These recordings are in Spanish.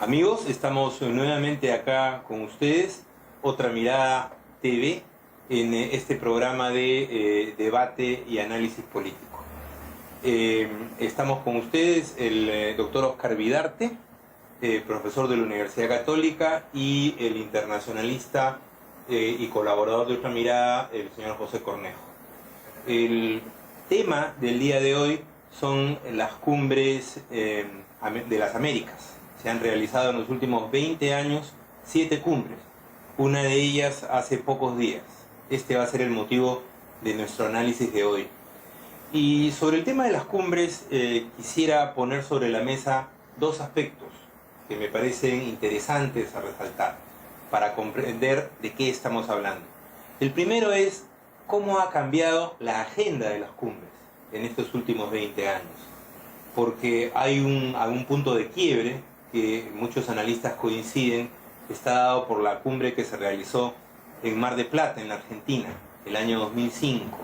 Amigos, estamos nuevamente acá con ustedes, Otra Mirada TV, en este programa de debate y análisis político. Estamos con ustedes el doctor Oscar Vidarte, profesor de la Universidad Católica, y el internacionalista y colaborador de Otra Mirada, el señor José Cornejo. El tema del día de hoy son las cumbres de las Américas. Se han realizado en los últimos 20 años 7 cumbres, una de ellas hace pocos días. Este va a ser el motivo de nuestro análisis de hoy. Y sobre el tema de las cumbres, quisiera poner sobre la mesa dos aspectos que me parecen interesantes a resaltar para comprender de qué estamos hablando. El primero es cómo ha cambiado la agenda de las cumbres en estos últimos 20 años, porque hay un punto de quiebre que muchos analistas coinciden, está dado por la cumbre que se realizó en Mar del Plata, en la Argentina, el año 2005,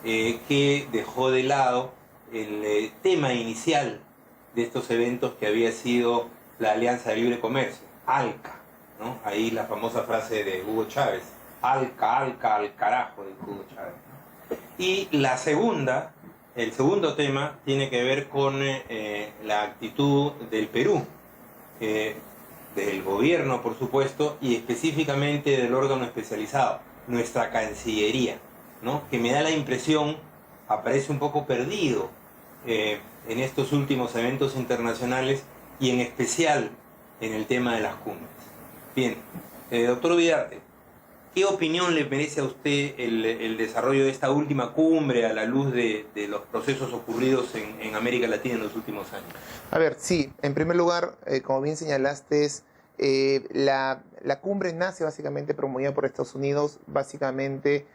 que dejó de lado el tema inicial de estos eventos, que había sido la Alianza de Libre Comercio, ALCA, ¿no? Ahí la famosa frase de Hugo Chávez, ALCA, ALCA, al carajo, de Hugo Chávez, ¿no? Y el segundo tema tiene que ver con la actitud del Perú, del gobierno, por supuesto, y específicamente del órgano especializado, nuestra Cancillería, ¿no? Que me da la impresión, aparece un poco perdido en estos últimos eventos internacionales y en especial en el tema de las cumbres. Bien, doctor Vidarte, ¿qué opinión le merece a usted el desarrollo de esta última cumbre a la luz de los procesos ocurridos en América Latina en los últimos años? A ver, sí, en primer lugar, como bien señalaste, la cumbre nace básicamente promovida por Estados Unidos, básicamente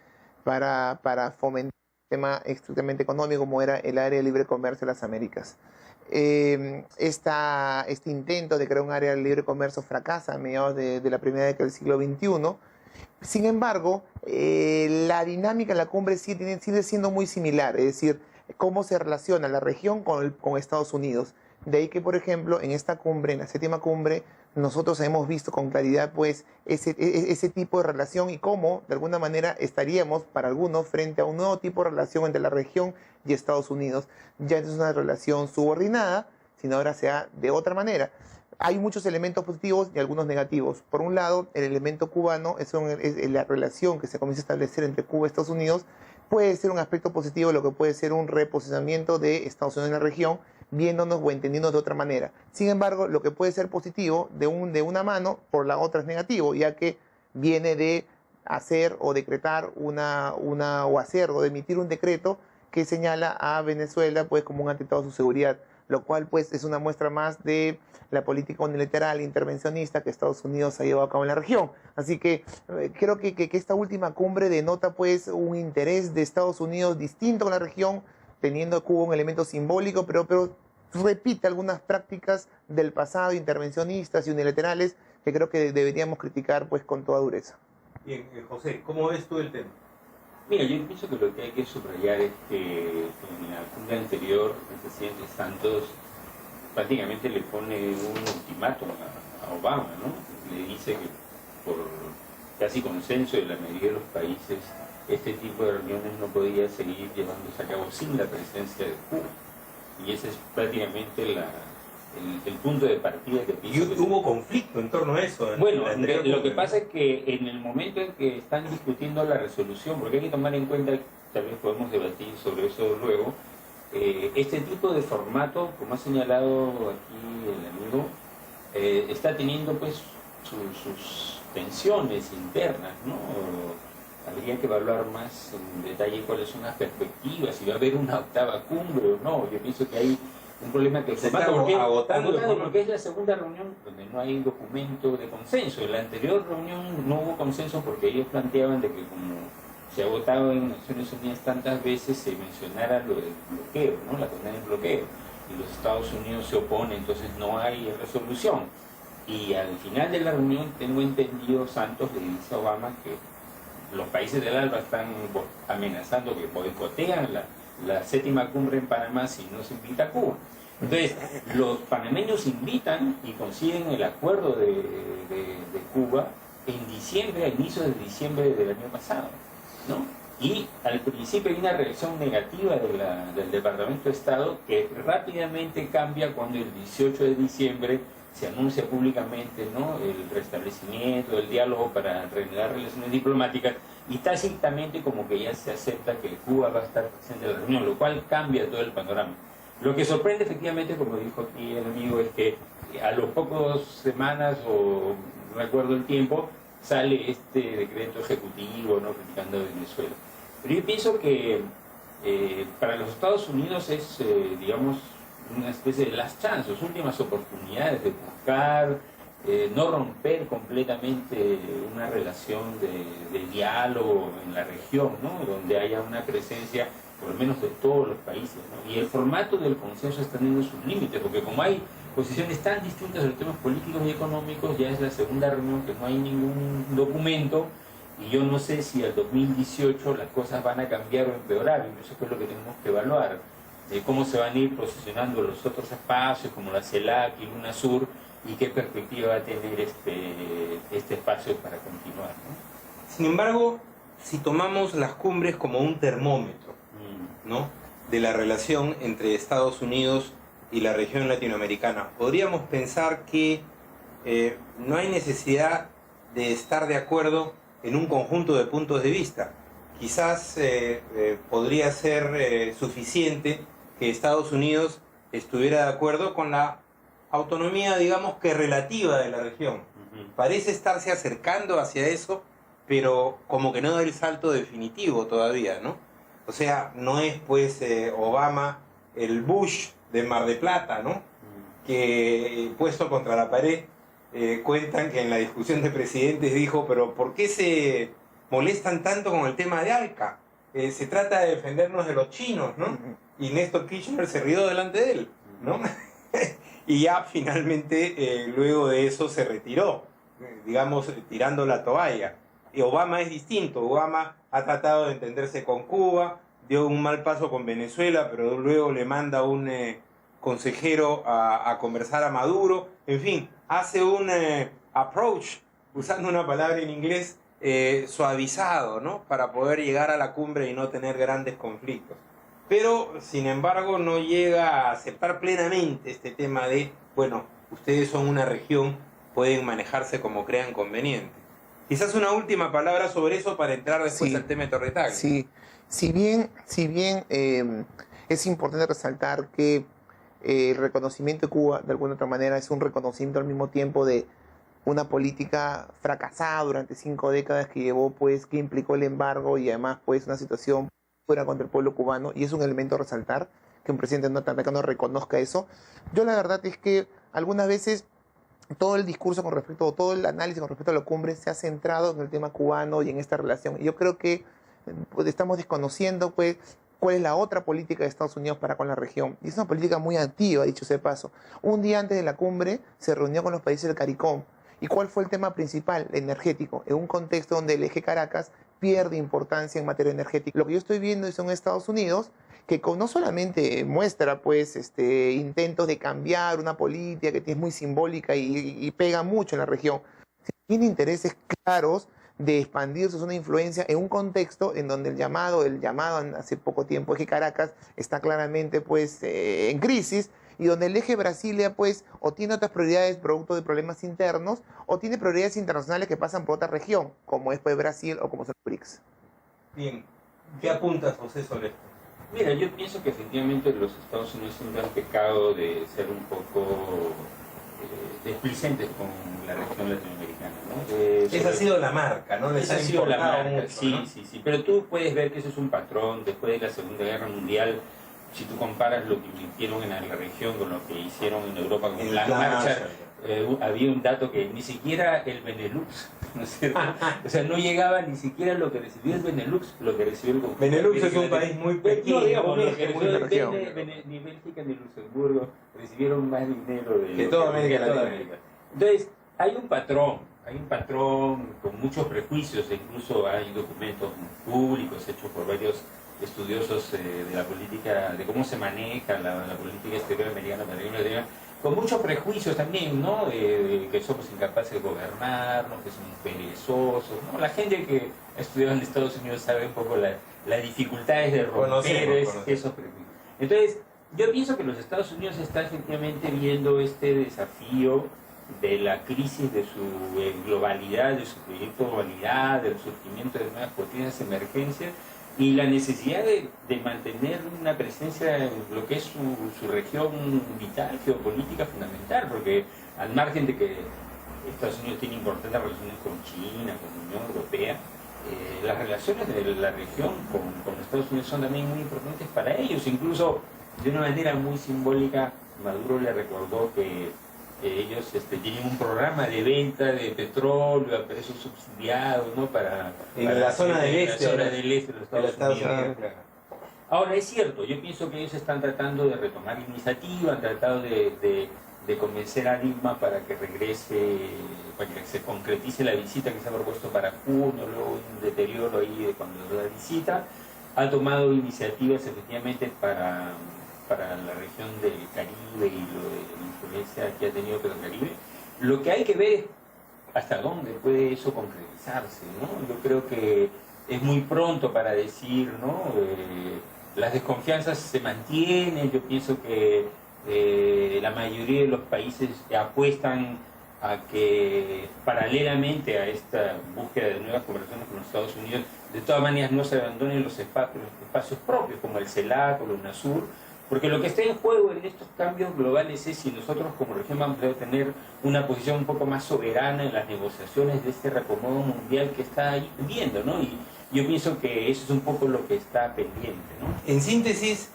para fomentar un tema estrictamente económico como era el área de libre comercio de las Américas. Este intento de crear un área de libre comercio fracasa a mediados de la primera década del siglo XXI. Sin embargo, la dinámica de la cumbre sigue siendo muy similar, es decir, cómo se relaciona la región con Estados Unidos. De ahí que, por ejemplo, en esta cumbre, en la 7ª cumbre, nosotros hemos visto con claridad pues ese tipo de relación y cómo, de alguna manera, estaríamos, para algunos, frente a un nuevo tipo de relación entre la región y Estados Unidos. Ya no es una relación subordinada, sino ahora se da de otra manera. Hay muchos elementos positivos y algunos negativos. Por un lado, el elemento cubano es la relación que se comienza a establecer entre Cuba y Estados Unidos. Puede ser un aspecto positivo, lo que puede ser un reposicionamiento de Estados Unidos en la región, viéndonos o entendiéndonos de otra manera. Sin embargo, lo que puede ser positivo de una mano, por la otra es negativo, ya que viene de hacer o decretar o hacer o de emitir un decreto que señala a Venezuela pues como un atentado a su seguridad, lo cual pues es una muestra más de la política unilateral intervencionista que Estados Unidos ha llevado a cabo en la región. Así que creo que esta última cumbre denota pues un interés de Estados Unidos distinto con la región, teniendo Cuba un elemento simbólico, pero repite algunas prácticas del pasado intervencionistas y unilaterales que creo que deberíamos criticar pues con toda dureza. Bien, José, ¿cómo ves tú el tema? Mira, yo pienso que lo que hay que subrayar es que en la cumbre anterior el presidente Santos prácticamente le pone un ultimátum a Obama, ¿no? Le dice que por casi consenso de la mayoría de los países este tipo de reuniones no podía seguir llevándose a cabo sin la presencia de Cuba. Y ese es prácticamente el punto de partida que pienso. Y hubo conflicto en torno a eso. Bueno, lo que pasa es que en el momento en que están discutiendo la resolución, porque hay que tomar en cuenta, tal vez podemos debatir sobre eso luego, este tipo de formato, como ha señalado aquí el amigo, está teniendo pues sus tensiones internas, ¿no? Habría que evaluar más en detalle cuáles son las perspectivas, si va a haber una 8ª cumbre o no. Yo pienso que hay un problema que se está agotando porque es la segunda reunión donde no hay documento de consenso. En la anterior reunión no hubo consenso porque ellos planteaban de que como se ha votado en Naciones Unidas tantas veces se mencionara lo del bloqueo, ¿no? La condena del bloqueo, y los Estados Unidos se oponen, entonces no hay resolución. Y al final de la reunión, tengo entendido, Santos le dice a Obama que los países del ALBA están amenazando que boicotean la 7ª cumbre en Panamá si no se invita a Cuba. Entonces, los panameños invitan y consiguen el acuerdo de Cuba en diciembre, a inicios de diciembre del año pasado, ¿no? Y al principio hay una reacción negativa del Departamento de Estado que rápidamente cambia cuando el 18 de diciembre se anuncia públicamente, ¿no?, el restablecimiento del diálogo para reanudar relaciones diplomáticas, y tácitamente como que ya se acepta que Cuba va a estar presente en la reunión, lo cual cambia todo el panorama. Lo que sorprende efectivamente, como dijo aquí el amigo, es que a los pocos semanas, o no recuerdo el tiempo, sale este decreto ejecutivo, ¿no?, criticando a Venezuela. Pero yo pienso que para los Estados Unidos es, digamos, una especie de last chance, las últimas oportunidades de buscar, no romper completamente una relación de diálogo en la región, ¿no?, donde haya una presencia por lo menos de todos los países, ¿no? Y el formato del consenso está teniendo sus límites, porque como hay posiciones tan distintas sobre temas políticos y económicos, ya es la segunda reunión que no hay ningún documento, y yo no sé si al 2018 las cosas van a cambiar o empeorar, y eso es lo que tenemos que evaluar, de cómo se van a ir posicionando los otros espacios como la CELAC y UNASUR, y qué perspectiva va a tener este espacio para continuar, ¿no? Sin embargo, si tomamos las cumbres como un termómetro, ¿no?, de la relación entre Estados Unidos y la región latinoamericana, podríamos pensar que no hay necesidad de estar de acuerdo en un conjunto de puntos de vista. Quizás podría ser suficiente que Estados Unidos estuviera de acuerdo con la autonomía, digamos que relativa de la región. Parece estarse acercando hacia eso, pero como que no da el salto definitivo todavía, ¿no? O sea, no es pues Obama el Bush de Mar del Plata, ¿no?, que puesto contra la pared, cuentan que en la discusión de presidentes dijo, pero ¿por qué se molestan tanto con el tema de ALCA? Se trata de defendernos de los chinos, ¿no? Y Néstor Kirchner se rió delante de él, ¿no? Y ya finalmente, luego de eso, se retiró, digamos, tirando la toalla. Y Obama es distinto. Obama ha tratado de entenderse con Cuba, dio un mal paso con Venezuela, pero luego le manda un consejero a conversar a Maduro. En fin, hace un approach, usando una palabra en inglés, suavizado, ¿no?, para poder llegar a la cumbre y no tener grandes conflictos. Pero, sin embargo, no llega a aceptar plenamente este tema de, bueno, ustedes son una región, pueden manejarse como crean conveniente. Quizás una última palabra sobre eso para entrar después al tema de Torre Tagle. Sí, si bien es importante resaltar que el reconocimiento de Cuba, de alguna otra manera, es un reconocimiento al mismo tiempo de una política fracasada durante 5 décadas que llevó, pues, que implicó el embargo y además, pues, una situación fuera contra el pueblo cubano, y es un elemento a resaltar que un presidente norteamericano reconozca eso. Yo la verdad es que algunas veces todo el discurso con respecto, o todo el análisis con respecto a la cumbre se ha centrado en el tema cubano y en esta relación. Y yo creo que pues, estamos desconociendo, pues, cuál es la otra política de Estados Unidos para con la región. Y es una política muy activa, dicho sea de paso. Un día antes de la cumbre se reunió con los países del CARICOM. ¿Y cuál fue el tema principal? El energético, en un contexto donde el eje Caracas pierde importancia en materia energética. Lo que yo estoy viendo es en Estados Unidos, que no solamente muestra, pues, intentos de cambiar una política que es muy simbólica y pega mucho en la región, tiene intereses claros de expandir su zona de influencia en un contexto en donde el llamado hace poco tiempo eje Caracas está claramente, pues, en crisis, y donde el eje Brasilia, pues, o tiene otras prioridades producto de problemas internos, o tiene prioridades internacionales que pasan por otra región, como es, pues, Brasil o como son los BRICS. Bien, ¿qué apuntas, José, sobre esto? Mira, yo pienso que efectivamente los Estados Unidos siempre han pecado de ser un poco desplicentes con la región latinoamericana, ¿no? Esa ha sido la marca, ¿no? Esa ha sido la marca, mucho, sí, ¿no? sí. Pero tú puedes ver que eso es un patrón después de la Segunda Guerra Mundial. Si tú comparas lo que hicieron en la región con lo que hicieron en Europa con la marcha, había un dato que ni siquiera el Benelux, ¿no es cierto? O sea, no llegaba ni siquiera lo que recibió el Benelux, lo que recibió el conjunto. Benelux es un país muy pequeño, no, digamos, ¿no? lo que recibió región. ni Bélgica ni Luxemburgo recibieron más dinero de toda América Latina. Entonces, hay un patrón con muchos prejuicios, e incluso hay documentos públicos hechos por varios estudiosos de la política, de cómo se maneja la política exterior americana, con muchos prejuicios también, ¿no? Que somos incapaces de gobernarnos, que somos perezosos, ¿no? La gente que ha estudiado en Estados Unidos sabe un poco las dificultades de romper esos prejuicios. Entonces, yo pienso que los Estados Unidos están efectivamente viendo este desafío de la crisis de su globalidad, de su proyecto de globalidad, del surgimiento de nuevas potencias, emergencias, y la necesidad de mantener una presencia en lo que es su región vital, geopolítica fundamental, porque al margen de que Estados Unidos tiene importantes relaciones con China, con la Unión Europea, las relaciones de la región con Estados Unidos son también muy importantes para ellos. Incluso de una manera muy simbólica, Maduro le recordó que ellos tienen un programa de venta de petróleo a precios subsidiados, ¿no? para la zona del este de los Estados Unidos. Claro. Ahora, es cierto, yo pienso que ellos están tratando de retomar iniciativa, han tratado de convencer a Dilma para que regrese, para que se concretice la visita que se ha propuesto para junio, luego un deterioro ahí de cuando la visita. Ha tomado iniciativas efectivamente para la región del Caribe y la influencia que ha tenido Petrocaribe. Lo que hay que ver es hasta dónde puede eso concretizarse, ¿no? Yo creo que es muy pronto para decir, ¿no? Las desconfianzas se mantienen. Yo pienso que la mayoría de los países apuestan a que paralelamente a esta búsqueda de nuevas conversaciones con los Estados Unidos, de todas maneras no se abandonen los espacios propios como el CELAC o la UNASUR, porque lo que está en juego en estos cambios globales es si nosotros como región vamos a tener una posición un poco más soberana en las negociaciones de este reacomodo mundial que está ahí viendo, ¿no? Y yo pienso que eso es un poco lo que está pendiente, ¿no? En síntesis,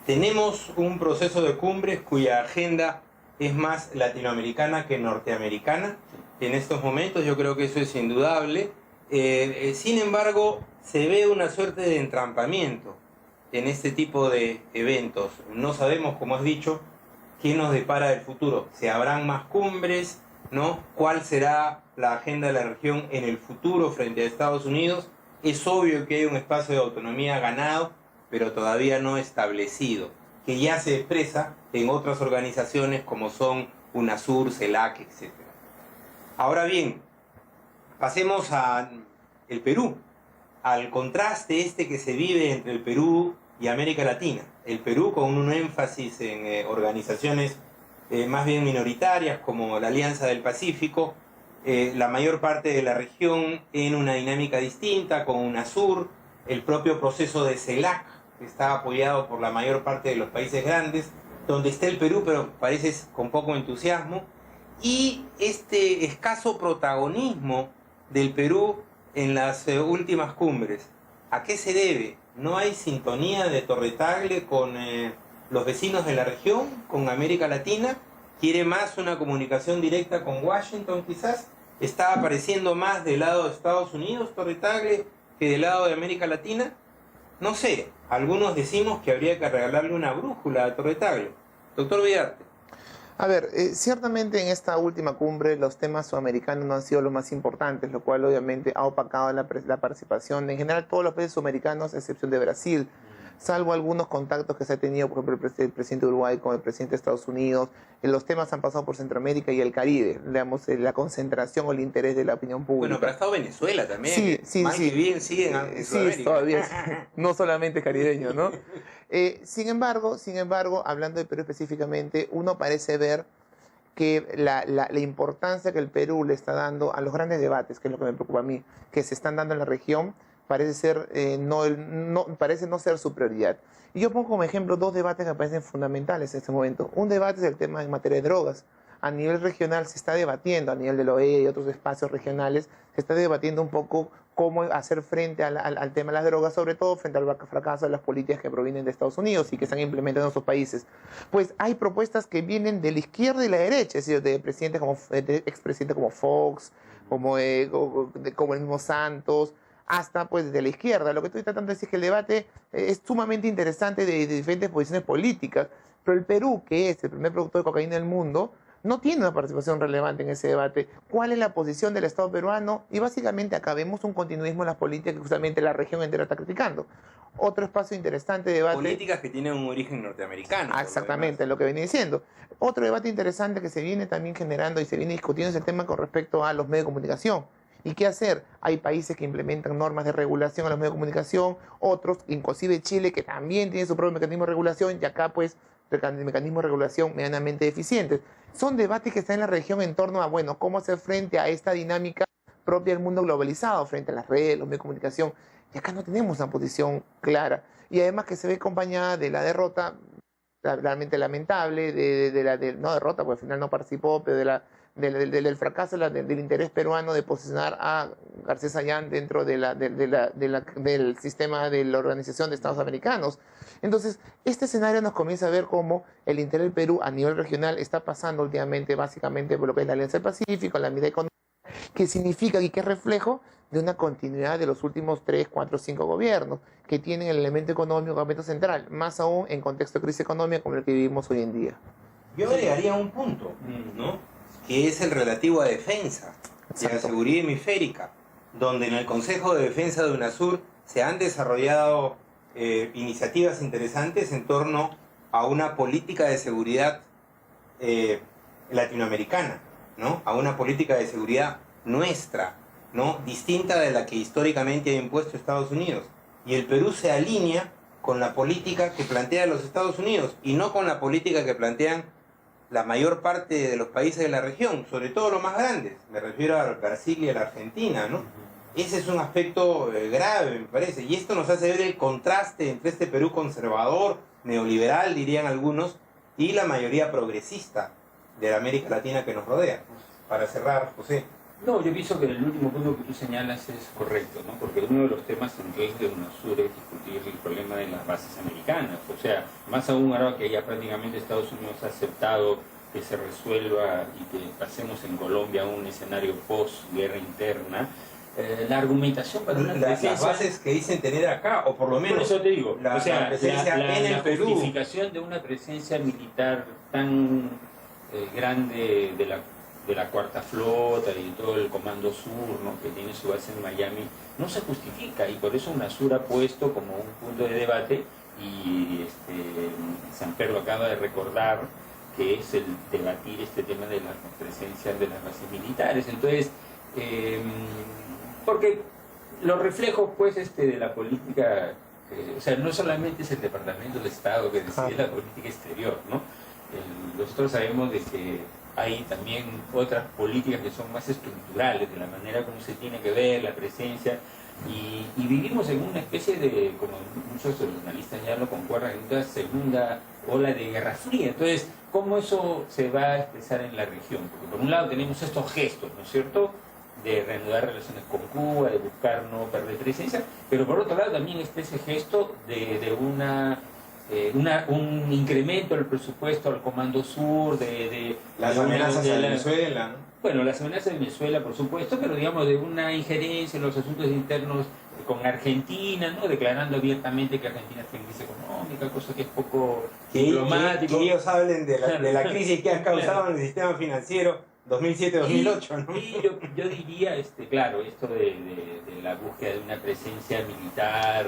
tenemos un proceso de cumbres cuya agenda es más latinoamericana que norteamericana. En estos momentos yo creo que eso es indudable. Sin embargo, se ve una suerte de entrampamiento en este tipo de eventos. No sabemos, como has dicho, qué nos depara el futuro. ¿Se habrán más cumbres? ¿No? ¿Cuál será la agenda de la región en el futuro frente a Estados Unidos? Es obvio que hay un espacio de autonomía ganado, pero todavía no establecido, que ya se expresa en otras organizaciones como son UNASUR, CELAC, etc. Ahora bien, pasemos al Perú, al contraste que se vive entre el Perú y América Latina. El Perú con un énfasis en organizaciones más bien minoritarias como la Alianza del Pacífico, la mayor parte de la región en una dinámica distinta con UNASUR, el propio proceso de CELAC, que está apoyado por la mayor parte de los países grandes, donde está el Perú, pero parece con poco entusiasmo, y este escaso protagonismo del Perú en las últimas cumbres. ¿A qué se debe? ¿No hay sintonía de Torre Tagle con los vecinos de la región, con América Latina? ¿Quiere más una comunicación directa con Washington quizás? ¿Está apareciendo más del lado de Estados Unidos Torre Tagle que del lado de América Latina? No sé, algunos decimos que habría que regalarle una brújula a Torre Tagle. Doctor Vidarte. A ver, ciertamente en esta última cumbre los temas sudamericanos no han sido los más importantes, lo cual obviamente ha opacado la participación de en general todos los países sudamericanos, a excepción de Brasil, salvo algunos contactos que se ha tenido, por ejemplo, el presidente de Uruguay con el presidente de Estados Unidos. Los temas han pasado por Centroamérica y el Caribe, digamos, la concentración o el interés de la opinión pública. Bueno, pero ha estado Venezuela también. Sí. Que bien siguen en Sudamérica. Sí, todavía, no solamente caribeño, ¿no? Sin embargo, hablando de Perú específicamente, uno parece ver que la importancia que el Perú le está dando a los grandes debates, que es lo que me preocupa a mí, que se están dando en la región, parece ser parece no ser su prioridad. Y yo pongo como ejemplo dos debates que me parecen fundamentales en este momento. Un debate es el tema en materia de drogas. A nivel regional se está debatiendo, a nivel de la OEA y otros espacios regionales, se está debatiendo un poco cómo hacer frente al tema de las drogas, sobre todo frente al fracaso de las políticas que provienen de Estados Unidos y que están implementando en otros países. Pues hay propuestas que vienen de la izquierda y la derecha, es decir, de expresidentes como Fox, como el mismo Santos, hasta pues de la izquierda. Lo que estoy tratando de decir es que el debate es sumamente interesante de diferentes posiciones políticas, pero el Perú, que es el primer productor de cocaína del mundo, no tiene una participación relevante en ese debate. ¿Cuál es la posición del Estado peruano? Y básicamente acá vemos un continuismo en las políticas que justamente la región entera está criticando. Otro espacio interesante de debate... Políticas que tienen un origen norteamericano. Exactamente, lo que venía diciendo. Otro debate interesante que se viene también generando y se viene discutiendo es el tema con respecto a los medios de comunicación. ¿Y qué hacer? Hay países que implementan normas de regulación a los medios de comunicación, otros, inclusive Chile, que también tiene su propio mecanismo de regulación, y acá pues mecanismos de regulación medianamente deficientes. Son debates que están en la región en torno a, bueno, cómo hacer frente a esta dinámica propia del mundo globalizado, frente a las redes, los medios de comunicación. Y acá no tenemos una posición clara. Y además que se ve acompañada de la derrota, realmente lamentable, no derrota, porque al final no participó, pero del fracaso del interés peruano de posicionar a García Sayán dentro del sistema de la Organización de Estados Americanos. Entonces, este escenario nos comienza a ver cómo el interés del Perú a nivel regional está pasando últimamente básicamente por lo que es la Alianza del Pacífico, la medida económica, que significa y que es reflejo de una continuidad de los últimos 3, 4, 5 gobiernos que tienen el elemento económico como elemento central, más aún en contexto de crisis económica como el que vivimos hoy en día. Yo agregaría un punto, ¿no?, que es el relativo a defensa y a seguridad hemisférica, donde en el Consejo de Defensa de UNASUR se han desarrollado iniciativas interesantes en torno a una política de seguridad latinoamericana, ¿no?, a una política de seguridad nuestra, ¿no?, distinta de la que históricamente ha impuesto Estados Unidos. Y el Perú se alinea con la política que plantea los Estados Unidos y no con la política que plantean la mayor parte de los países de la región, sobre todo los más grandes. Me refiero a Brasil y a la Argentina, ¿no? Ese es un aspecto grave, me parece. Y esto nos hace ver el contraste entre este Perú conservador, neoliberal, dirían algunos, y la mayoría progresista de la América Latina que nos rodea. Para cerrar, José. No, yo pienso que el último punto que tú señalas es correcto, ¿no? Porque uno de los temas centrales de UNASUR es discutir el problema de las bases americanas. O sea, más aún ahora que ya prácticamente Estados Unidos ha aceptado que se resuelva y que pasemos en Colombia a un escenario post-guerra interna, la argumentación para una presencia... Las bases que dicen tener acá, o por lo menos... Por eso te digo, la presencia en el Perú. La justificación de una presencia militar tan grande de la Cuarta Flota y todo el Comando Sur, ¿no?, que tiene su base en Miami, no se justifica, y por eso UNASUR ha puesto como un punto de debate, y San Pedro acaba de recordar que es el debatir este tema de la presencia de las bases militares. Entonces, porque los reflejos pues de la política, o sea, no solamente es el Departamento de Estado que decide la política exterior, ¿no? Nosotros sabemos de que hay también otras políticas que son más estructurales, de la manera como se tiene que ver la presencia, y vivimos en una especie de, como muchos de los analistas ya lo concuerdan, en una segunda ola de Guerra Fría. Entonces, ¿cómo eso se va a expresar en la región? Porque por un lado tenemos estos gestos, ¿no es cierto?, de reanudar relaciones con Cuba, de buscar no perder presencia, pero por otro lado también está ese gesto de un incremento del presupuesto al Comando Sur, de las amenazas a Venezuela, ¿no? Bueno, las amenazas de Venezuela, por supuesto, pero digamos de una injerencia en los asuntos internos con Argentina, ¿no?, declarando abiertamente que Argentina está en crisis económica, cosa que es poco diplomático. Que ellos hablen de la crisis que han causado en el sistema financiero 2007-2008, ¿no? Y yo diría, claro, esto de la búsqueda de una presencia militar,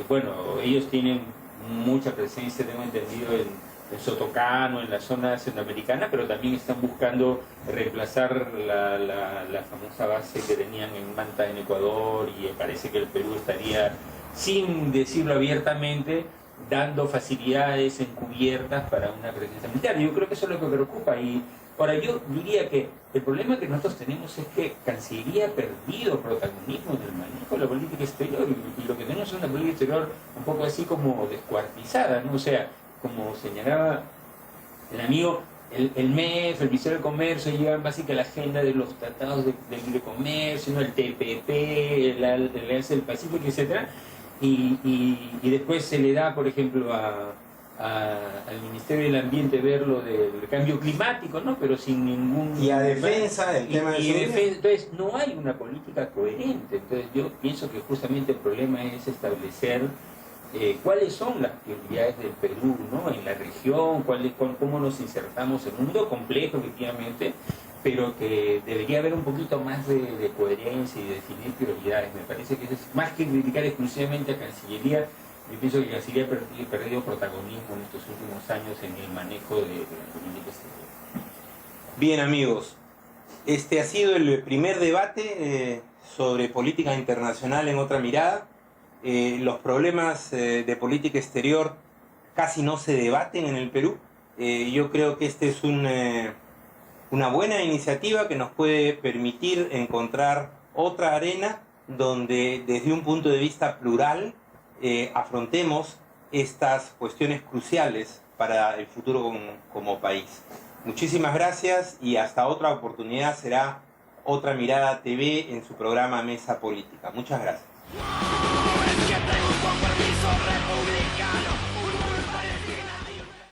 bueno, ellos tienen mucha presencia, tengo entendido, en Sotocano, en la zona centroamericana, pero también están buscando reemplazar la famosa base que tenían en Manta, en Ecuador, y parece que el Perú estaría, sin decirlo abiertamente, dando facilidades encubiertas para una presencia militar. Yo creo que eso es lo que preocupa. Y ahora yo diría que el problema que nosotros tenemos es que Cancillería ha perdido protagonismo en el manejo de la política exterior, y lo que tenemos es una política exterior un poco así como descuartizada, ¿no? O sea, como señalaba el amigo, el MEF, el Ministerio de Comercio llevan básicamente la agenda de los tratados de libre comercio, ¿no?, el TPP, la Alianza del Pacífico, etcétera, y después se le da, por ejemplo, al Ministerio del Ambiente ver lo del cambio climático, ¿no?, pero sin ningún... Y a defensa del tema de seguridad. Entonces no hay una política coherente. Entonces yo pienso que justamente el problema es establecer cuáles son las prioridades del Perú, ¿no?, en la región, cómo nos insertamos en un mundo complejo, efectivamente, pero que debería haber un poquito más de coherencia y de definir prioridades. Me parece que eso es más que criticar exclusivamente a Cancillería. Yo pienso que Cancillería ha perdido protagonismo en estos últimos años en el manejo de la política exterior. Bien, amigos, este ha sido el primer debate sobre política internacional en otra mirada. Los problemas de política exterior casi no se debaten en el Perú. Yo creo que este es una buena iniciativa que nos puede permitir encontrar otra arena donde desde un punto de vista plural afrontemos estas cuestiones cruciales para el futuro como país. Muchísimas gracias y hasta otra oportunidad. Será Otra Mirada TV en su programa Mesa Política. Muchas gracias. Es que tengo un compromiso republicano.